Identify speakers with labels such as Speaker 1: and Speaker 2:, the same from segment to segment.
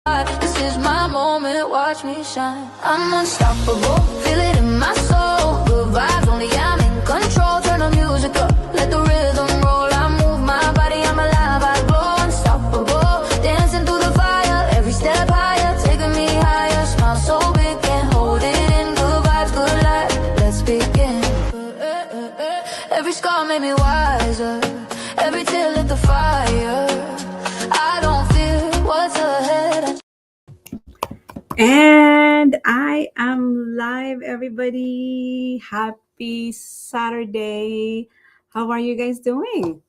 Speaker 1: This is my moment, watch me shine. I'm unstoppable, feel it in my soul. Good vibes only, I'm in control. Turn the music up, let the rhythm roll. I move my body, I'm alive, I glow. Unstoppable, dancing through the fire. Every step higher, taking me higher. Smile so big, can't hold it in. Good vibes, good life, let's begin. Every scar made me wiser. Every tear lit the fire. I don't fear what's ahead.
Speaker 2: And I am live, everybody. Happy Saturday. How are you guys doing?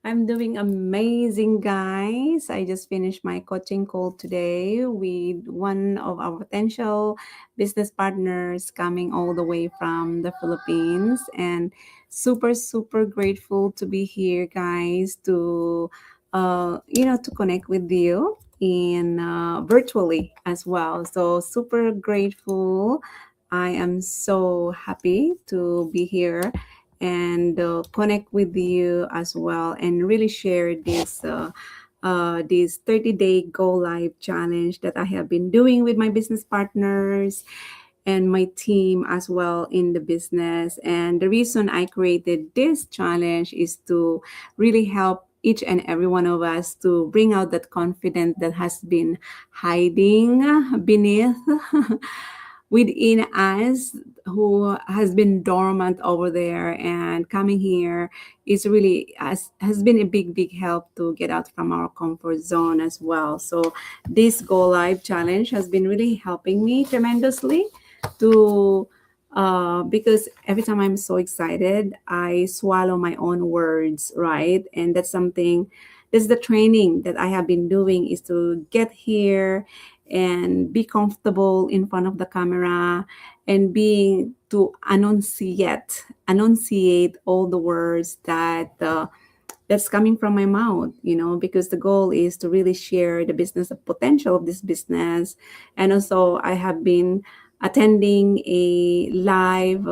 Speaker 2: I'm doing amazing, guys. I just finished my coaching call today with one of our potential business partners coming all the way from the Philippines. And super, super grateful to be here, guys, to connect with you in virtually as well. So super grateful. I am so happy to be here and connect with you as well and really share this 30-day go live challenge that I have been doing with my business partners and my team as well in the business. And the reason I created this challenge is to really help each and every one of us to bring out that confidence that has been hiding beneath within us, who has been dormant over there, and coming here is really has been a big help to get out from our comfort zone as well. So this go live challenge has been really helping me tremendously to because every time I'm so excited, I swallow my own words, right? And that's the training that I have been doing, is to get here and be comfortable in front of the camera and being to enunciate all the words that's coming from my mouth, because the goal is to really share the business, the potential of this business. And also I have been attending a live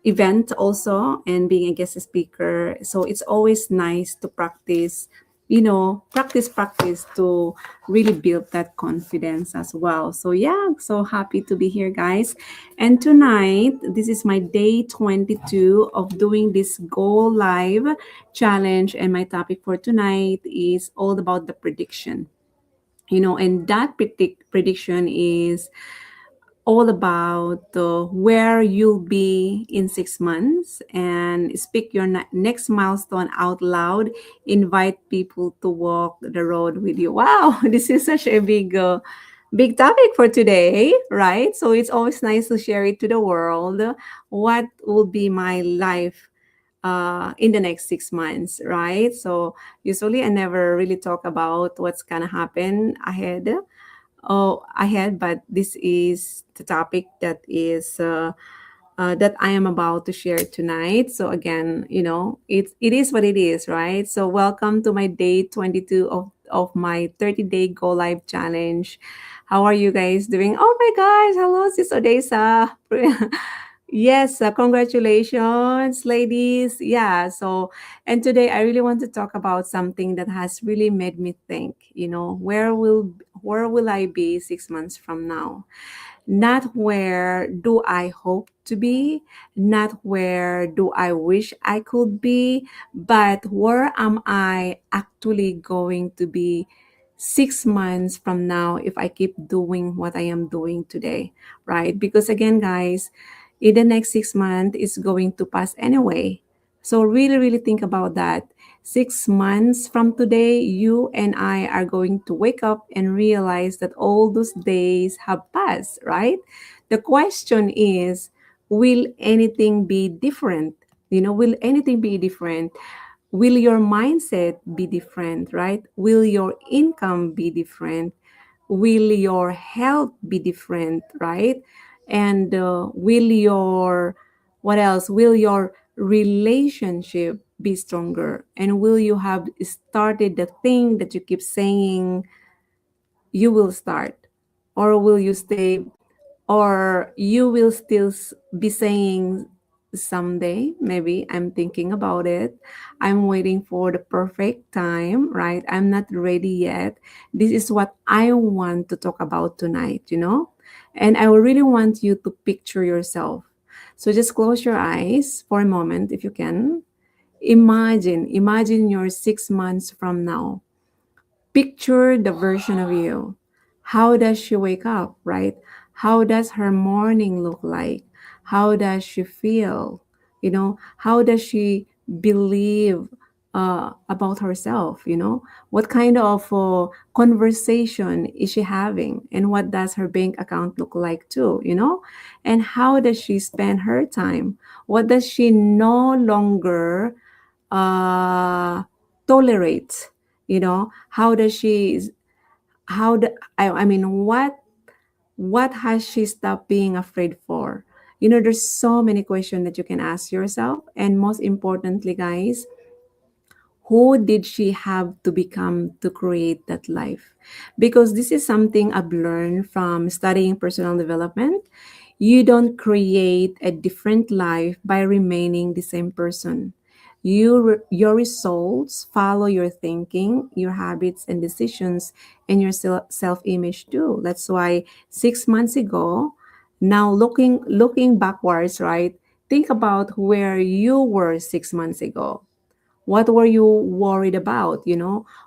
Speaker 2: event also and being a guest speaker. So it's always nice to practice, practice to really build that confidence as well. So yeah, so happy to be here, guys. And tonight, this is my day 22 of doing this Go Live challenge. And my topic for tonight is all about the prediction. And that prediction is all about where you'll be in 6 months, and speak your next milestone out loud. Invite people to walk the road with you. Wow, this is such a big topic for today, right? So it's always nice to share it to the world. What will be my life in the next 6 months, right? So usually I never really talk about what's gonna happen ahead, but this is the topic that I am about to share tonight. So again, it is what it is, right? So welcome to my day 22 of my 30-day go live challenge. How are you guys doing? Oh my gosh, hello, Sis Odessa. Yes, congratulations, ladies. Yeah, so, and today I really want to talk about something that has really made me think, where will I be 6 months from now? Not where do I hope to be, not where do I wish I could be, but where am I actually going to be 6 months from now if I keep doing what I am doing today, right? Because again, guys, in the next 6 months is going to pass anyway. So really, really think about that. 6 months from today, you and I are going to wake up and realize that all those days have passed, right? The question is, will anything be different? Will anything be different? Will your mindset be different, right? Will your income be different? Will your health be different, right? And will your, what else? Will your relationship be stronger? And will you have started the thing that you keep saying you will start? Or will you stay, or you will still be saying someday. Maybe I'm thinking about it. I'm waiting for the perfect time, right? I'm not ready yet. This is what I want to talk about tonight. And I really want you to picture yourself. So just close your eyes for a moment if you can. Imagine you're 6 months from now. Picture the version of you. How does she wake up, right? How does her morning look like? How does she feel? How does she believe about herself? What kind of conversation is she having? And what does her bank account look like, too? And how does she spend her time? What does she no longer uh, tolerate? How does she how the I mean what has she stopped being afraid for? There's so many questions that you can ask yourself, and most importantly, guys, who did she have to become to create that life? Because this is something I've learned from studying personal development. You don't create a different life by remaining the same person. Your results follow your thinking, your habits and decisions, and your self-image too. That's why 6 months ago, now looking backwards, right? Think about where you were 6 months ago. What were you worried about?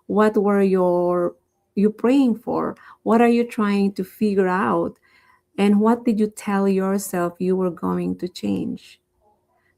Speaker 2: What were you praying for? What are you trying to figure out? And what did you tell yourself you were going to change?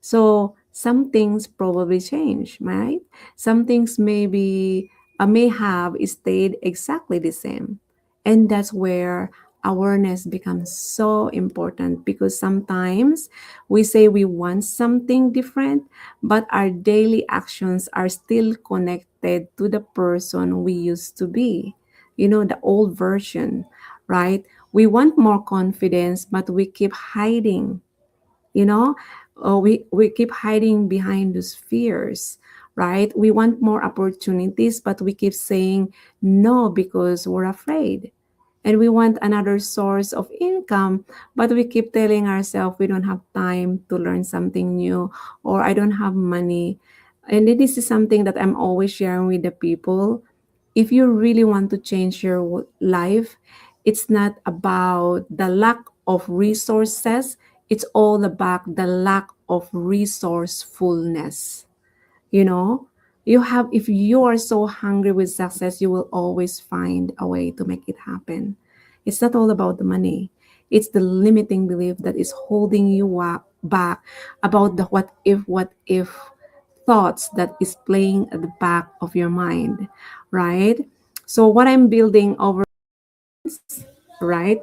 Speaker 2: So some things probably change, right? Some things may have stayed exactly the same. And that's where awareness becomes so important, because sometimes we say we want something different, but our daily actions are still connected to the person we used to be. The old version, right? We want more confidence, but we keep hiding you know we keep hiding behind those fears, right? We want more opportunities, but we keep saying no because we're afraid. And we want another source of income, but we keep telling ourselves we don't have time to learn something new, or I don't have money. And this is something that I'm always sharing with the people. If you really want to change your life, it's not about the lack of resources, it's all about the lack of resourcefulness. you know you have If you are so hungry with success, you will always find a way to make it happen. It's not all about the money. It's the limiting belief that is holding you back, about the what if thoughts that is playing at the back of your mind, right? So what I'm building over, right?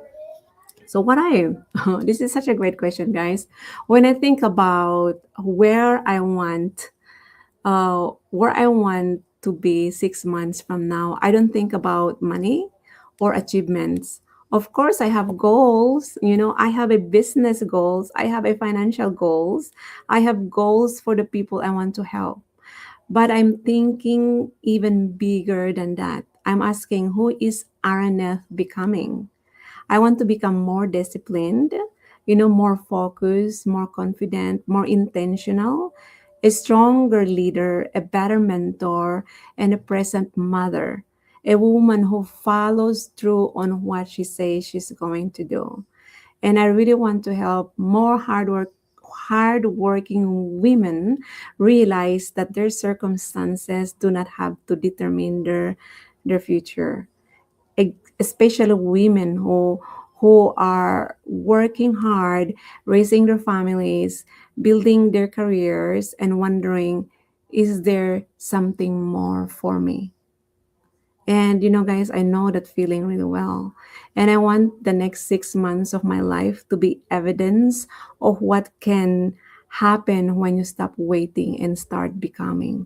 Speaker 2: So what I this is such a great question, guys. When I think about where I want to be 6 months from now, I don't think about money or achievements. Of course, I have goals. I have a business goals. I have a financial goals. I have goals for the people I want to help. But I'm thinking even bigger than that. I'm asking, who is Araneth becoming? I want to become more disciplined, more focused, more confident, more intentional, a stronger leader, a better mentor, and a present mother, a woman who follows through on what she says she's going to do. And I really want to help more hardworking women realize that their circumstances do not have to determine their future, especially women who are working hard, raising their families, building their careers, and wondering, is there something more for me? And guys, I know that feeling really well. And I want the next 6 months of my life to be evidence of what can happen when you stop waiting and start becoming,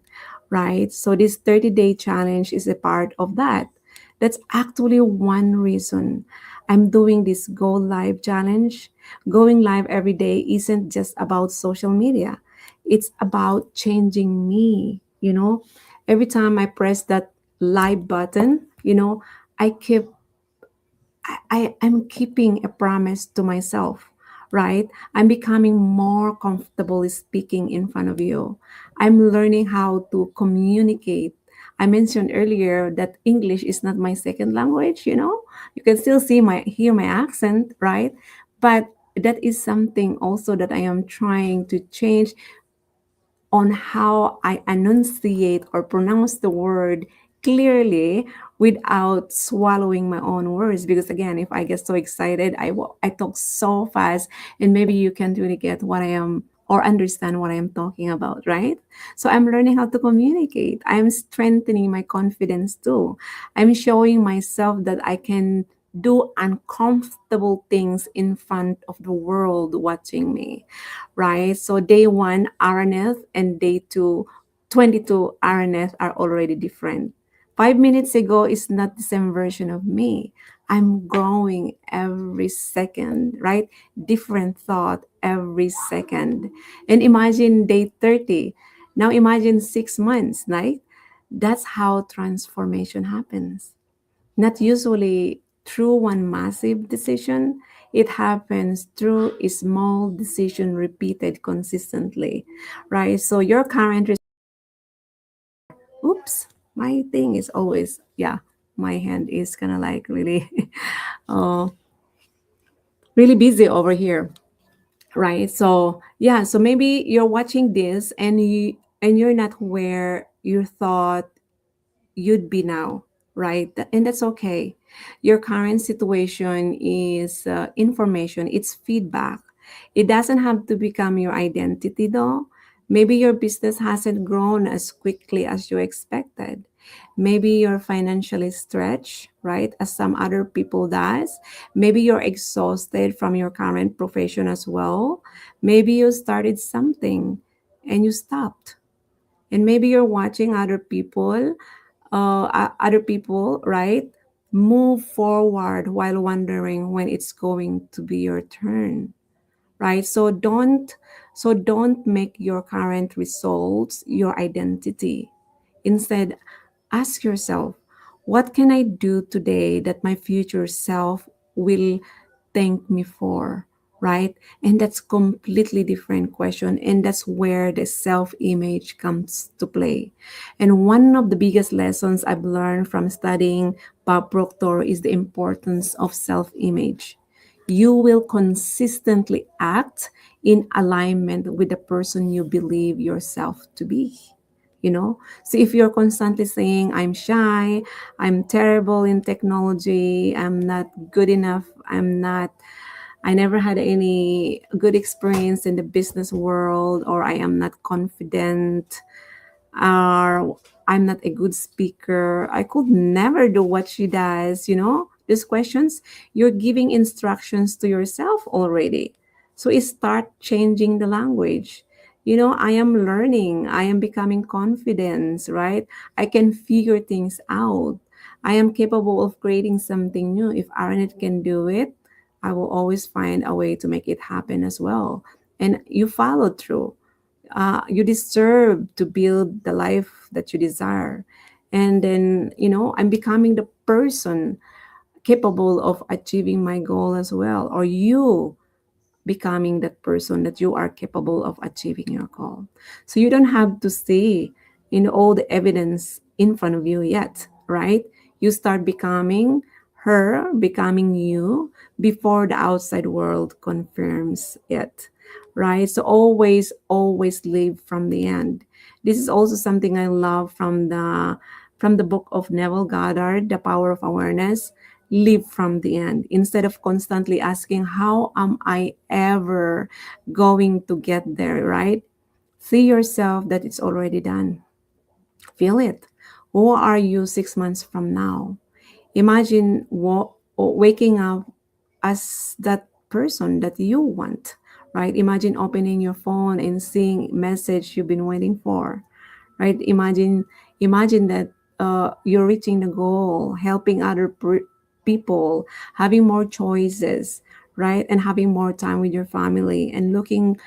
Speaker 2: right? So this 30-day challenge is a part of that. That's actually one reason I'm doing this Go Live challenge. Going live every day isn't just about social media. It's about changing me. Every time I press that live button, I keep I'm keeping a promise to myself, right? I'm becoming more comfortable speaking in front of you. I'm learning how to communicate. I mentioned earlier that English is not my second language, you know? You can still hear my accent, right? But that is something also that I am trying to change on how I enunciate or pronounce the word clearly without swallowing my own words. Because again, if I get so excited, I talk so fast, and maybe you can't really get what I am or understand what I am talking about, right? So I'm learning how to communicate. I'm strengthening my confidence too. I'm showing myself that I can do uncomfortable things in front of the world watching me, right? So day one, RNF, and day two, 22 RNF are already different. 5 minutes ago is not the same version of me. I'm growing every second, right? Different thought every second. And imagine day 30. Now imagine 6 months, right? That's how transformation happens. Not usually through one massive decision, it happens through a small decision repeated consistently, right? So your current, oops, my thing is always, yeah, my hand is kind of like really, uh, really busy over here, right? So yeah, so maybe you're watching this and you're not where you thought you'd be now, right? And that's okay. Your current situation is information, it's feedback. It doesn't have to become your identity, though. Maybe your business hasn't grown as quickly as you expected. Maybe you're financially stretched, right? As some other people does. Maybe you're exhausted from your current profession as well. Maybe you started something and you stopped, and maybe you're watching other people, right, move forward while wondering when it's going to be your turn, right? So don't make your current results your identity. Instead, ask yourself, what can I do today that my future self will thank me for, right? And that's completely different question, and that's where the self-image comes to play. And one of the biggest lessons I've learned from studying Bob Proctor is the importance of self-image. You will consistently act in alignment with the person you believe yourself to be, you know. So if you're constantly saying, I'm shy, I'm terrible in technology, I'm not good enough, I never had any good experience in the business world, or I am not confident, or I'm not a good speaker, I could never do what she does, you know, these questions, you're giving instructions to yourself already. So it start changing the language. You know, I am learning, I am becoming confident, right? I can figure things out. I am capable of creating something new. If Aranet can do it, I will always find a way to make it happen as well. And you follow through. You deserve to build the life that you desire. And then, you know, I'm becoming the person capable of achieving my goal as well, or you becoming that person that you are capable of achieving your goal. So you don't have to see in all the evidence in front of you yet, right? You start becoming her, becoming you before the outside world confirms it, right? So always live from the end. This is also something I love from the book of Neville Goddard, The Power of Awareness. Live from the end instead of constantly asking, how am I ever going to get there, right? See yourself that it's already done. Feel it. Who are you 6 months from now? Imagine waking up as that person that you want, right? Imagine opening your phone and seeing message you've been waiting for, right? Imagine that you're reaching the goal, helping other people, having more choices, right? And having more time with your family, and looking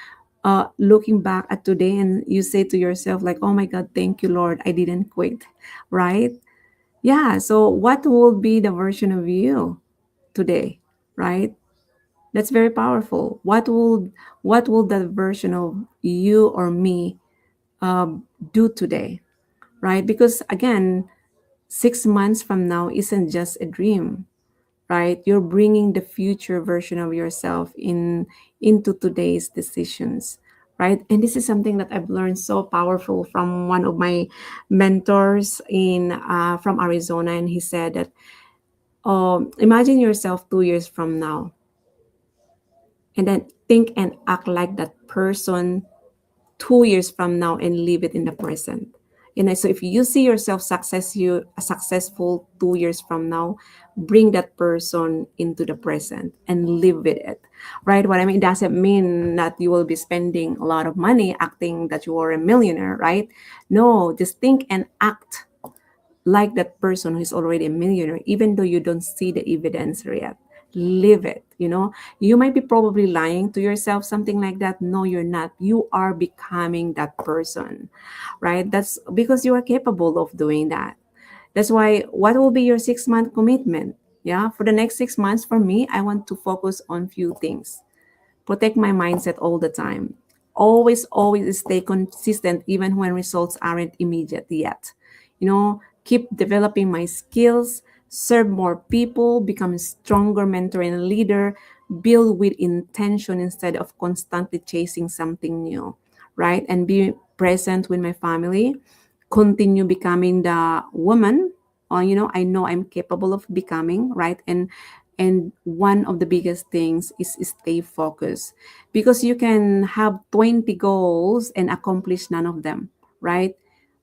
Speaker 2: back at today, and you say to yourself like, oh my god, thank you Lord, I didn't quit, right? Yeah, so what will be the version of you today, right? That's very powerful. What will that version of you or me do today, right? Because again, 6 months from now isn't just a dream, right? You're bringing the future version of yourself into today's decisions, right? And this is something that I've learned so powerful from one of my mentors in from Arizona, and he said that imagine yourself 2 years from now, and then think and act like that person 2 years from now and live it in the present. So if you see yourself successful 2 years from now, bring that person into the present and live with it. Right? What I mean doesn't mean that you will be spending a lot of money acting that you are a millionaire, right? No, just think and act like that person who is already a millionaire, even though you don't see the evidence yet. Live it. You might be probably lying to yourself, something like that. No, you're not. You are becoming that person, right? That's because you are capable of doing that. That's why, what will be your 6 month commitment? Yeah, for the next 6 months, for me, I want to focus on few things. Protect my mindset all the time. Always stay consistent even when results aren't immediate yet. Keep developing my skills, serve more people, become a stronger mentor and leader, build with intention instead of constantly chasing something new, right? And be present with my family, continue becoming the woman I know I'm capable of becoming, right? And one of the biggest things is stay focused, because you can have 20 goals and accomplish none of them, right?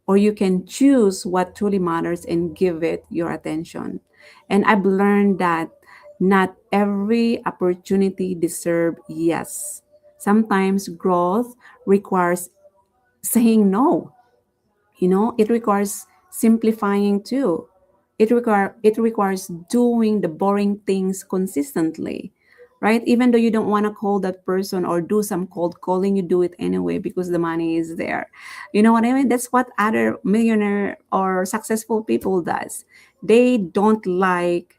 Speaker 2: Or you can choose what truly matters and give it your attention. And I've learned that not every opportunity deserves yes. Sometimes growth requires saying no. It requires simplifying too. It requires doing the boring things consistently, right? Even though you don't want to call that person or do some cold calling, you do it anyway because the money is there. You know what I mean? That's what other millionaire or successful people does. They don't like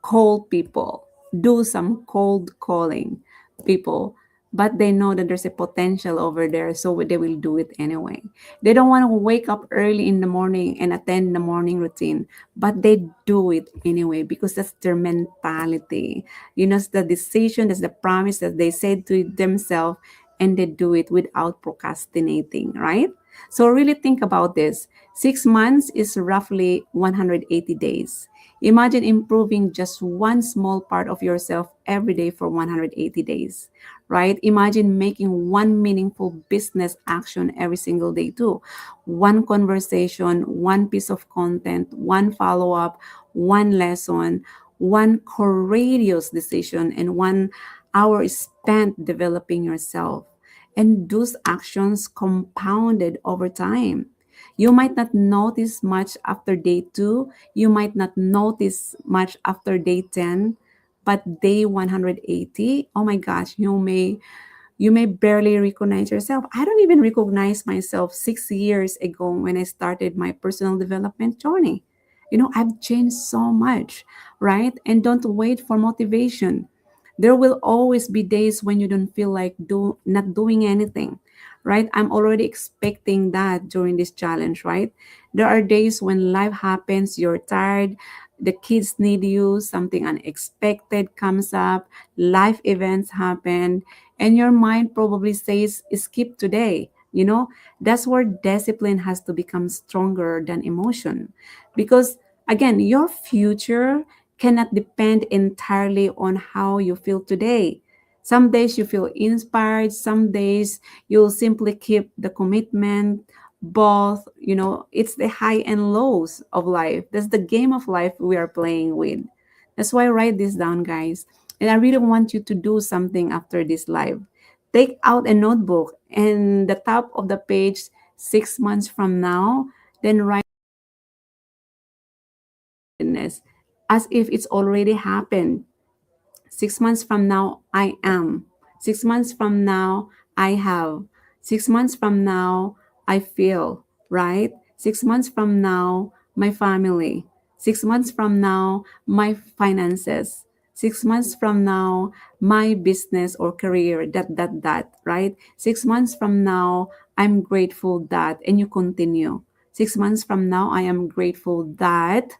Speaker 2: cold people, do some cold calling people, but they know that there's a potential over there, so they will do it anyway. They don't want to wake up early in the morning and attend the morning routine, but they do it anyway because that's their mentality. It's the decision, that's the promise that they said to themselves, and they do it without procrastinating, right? So really think about this. 6 months is roughly 180 days. Imagine improving just one small part of yourself every day for 180 days, right? Imagine making one meaningful business action every single day, too. One conversation, one piece of content, one follow up, one lesson, one courageous decision, and 1 hour spent developing yourself. And those actions compounded over time. You might not notice much after day two. You might not notice much after day 10, but day 180, oh my gosh, you may barely recognize yourself. I don't even recognize myself 6 years ago when I started my personal development journey. I've changed so much, right? And don't wait for motivation. There will always be days when you don't feel like not doing anything, right? I'm already expecting that during this challenge, right? There are days when life happens, you're tired, the kids need you, something unexpected comes up, life events happen, and your mind probably says, skip today. That's where discipline has to become stronger than emotion. Because again, your future cannot depend entirely on how you feel today. Some days you feel inspired, some days you'll simply keep the commitment. Both, it's the high and lows of life. That's the game of life we are playing with. That's why I write this down, guys. And I really want you to do something after this live. Take out a notebook and the top of the page, 6 months from now, then write this as if it's already happened. 6 months from now, I am. 6 months from now, I have. 6 months from now, I feel, right? 6 months from now, my family. 6 months from now, my finances. 6 months from now, my business or career, right? 6 months from now, I'm grateful that, and you continue. 6 months from now, I am grateful that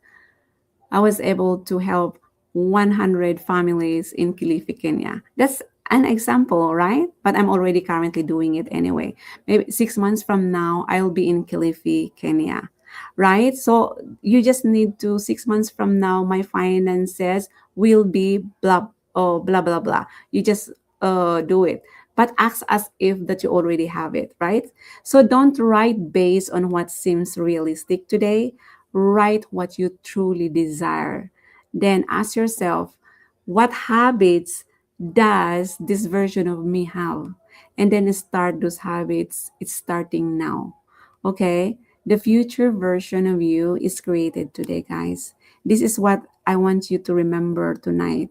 Speaker 2: I was able to help 100 families in Kilifi, Kenya. That's an example, right? But I'm already currently doing it anyway. Maybe 6 months from now, I'll be in Kilifi, Kenya, right? So you just need to, 6 months from now, my finances will be blah, oh, blah, blah, blah. You just do it. But act as if that you already have it, right? So don't write based on what seems realistic today. Write what you truly desire. Then ask yourself, what habits does this version of me have? And then start those habits. It's starting now. Okay? The future version of you is created today, guys. This is what I want you to remember tonight.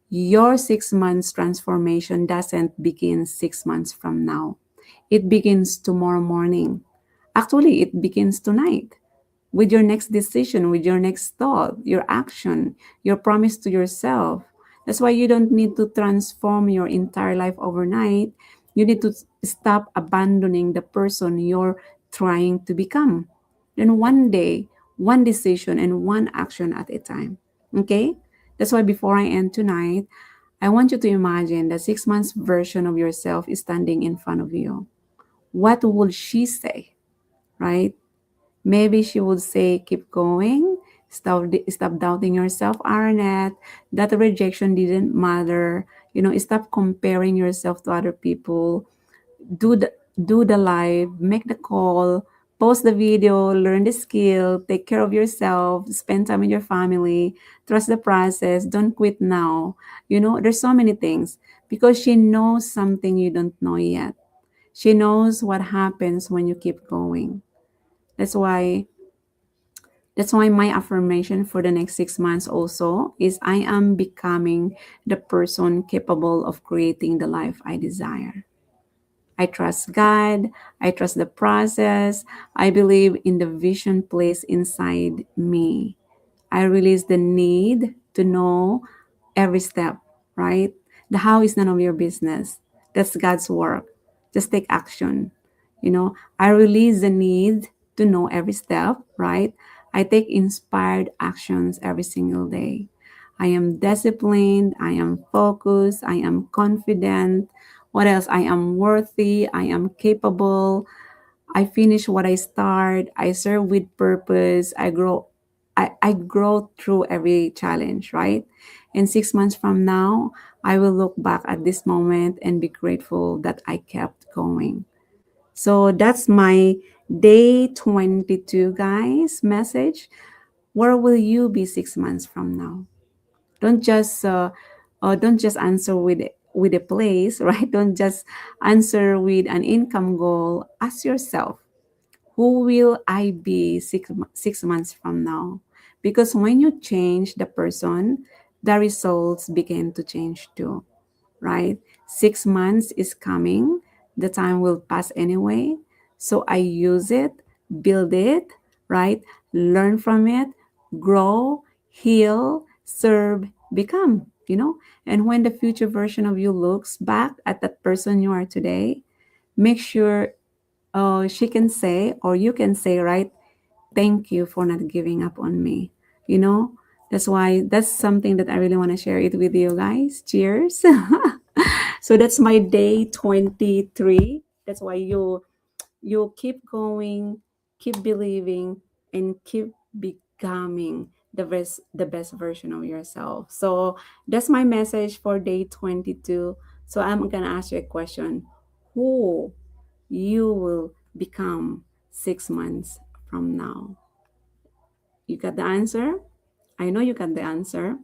Speaker 2: Your 6 months transformation doesn't begin 6 months from now. It begins tomorrow morning. Actually, it begins tonight with your next decision, with your next thought, your action, your promise to yourself. That's why you don't need to transform your entire life overnight. You need to stop abandoning the person you're trying to become. Then one day, one decision and one action at a time. Okay? That's why before I end tonight, I want you to imagine the 6 months version of yourself is standing in front of you. What will she say? Right? Maybe she would say, keep going, stop doubting yourself, Arnett, that rejection didn't matter. Stop comparing yourself to other people. Do the live, make the call, post the video, learn the skill, take care of yourself, spend time with your family, trust the process, don't quit now. There's so many things because she knows something you don't know yet. She knows what happens when you keep going. That's why my affirmation for the next 6 months also is I am becoming the person capable of creating the life I desire. I trust God. I trust the process. I believe in the vision placed inside me. I release the need to know every step, right? The how is none of your business. That's God's work. Just take action. I release the need to know every step, right? I take inspired actions every single day. I am disciplined. I am focused. I am confident. What else? I am worthy. I am capable. I finish what I start. I serve with purpose. I grow through every challenge, right? And 6 months from now, I will look back at this moment and be grateful that I kept going. So that's my day 22, guys, message. Where will you be 6 months from now? Don't just answer with a place, right? Don't just answer with an income goal. Ask yourself, who will I be 6 months from now? Because when you change the person, the results begin to change too, right? 6 months is coming. The time will pass anyway. So I use it, build it, right? Learn from it, grow, heal, serve, become. And when the future version of you looks back at that person you are today, make sure she can say, or you can say, right, thank you for not giving up on me. You know, that's something that I really want to share it with you guys. Cheers. So that's my day 23. That's why you keep going, keep believing, and keep becoming the best version of yourself. So that's my message for day 22. So I'm gonna ask you a question. Who you will become 6 months from now? You got the answer? I know you got the answer.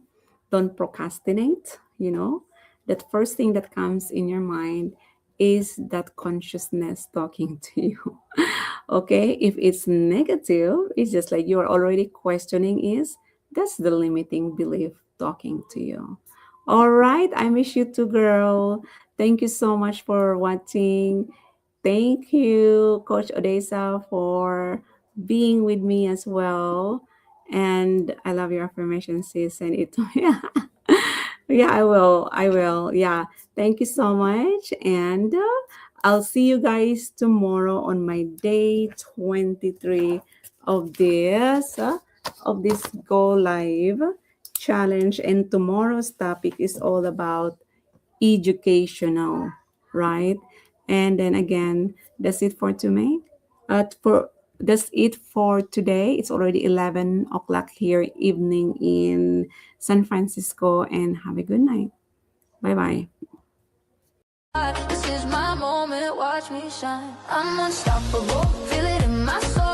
Speaker 2: Don't procrastinate. That first thing that comes in your mind is that consciousness talking to you. Okay? If it's negative, it's just like you're already questioning is that's the limiting belief talking to you. All right. I miss you too, girl. Thank you so much for watching. Thank you, Coach Odessa, for being with me as well. And I love your affirmation, sis. Send it to me. Yeah, I will. I will. Yeah. Thank you so much. And I'll see you guys tomorrow on my day 23 of this Go Live challenge. And tomorrow's topic is all about educational, right? And then again, that's it for today. For That's it for today. It's already 11 o'clock here evening in San Francisco, and have a good night. Bye bye.
Speaker 1: This is my moment, watch me shine. I'm unstoppable, feel it in my soul.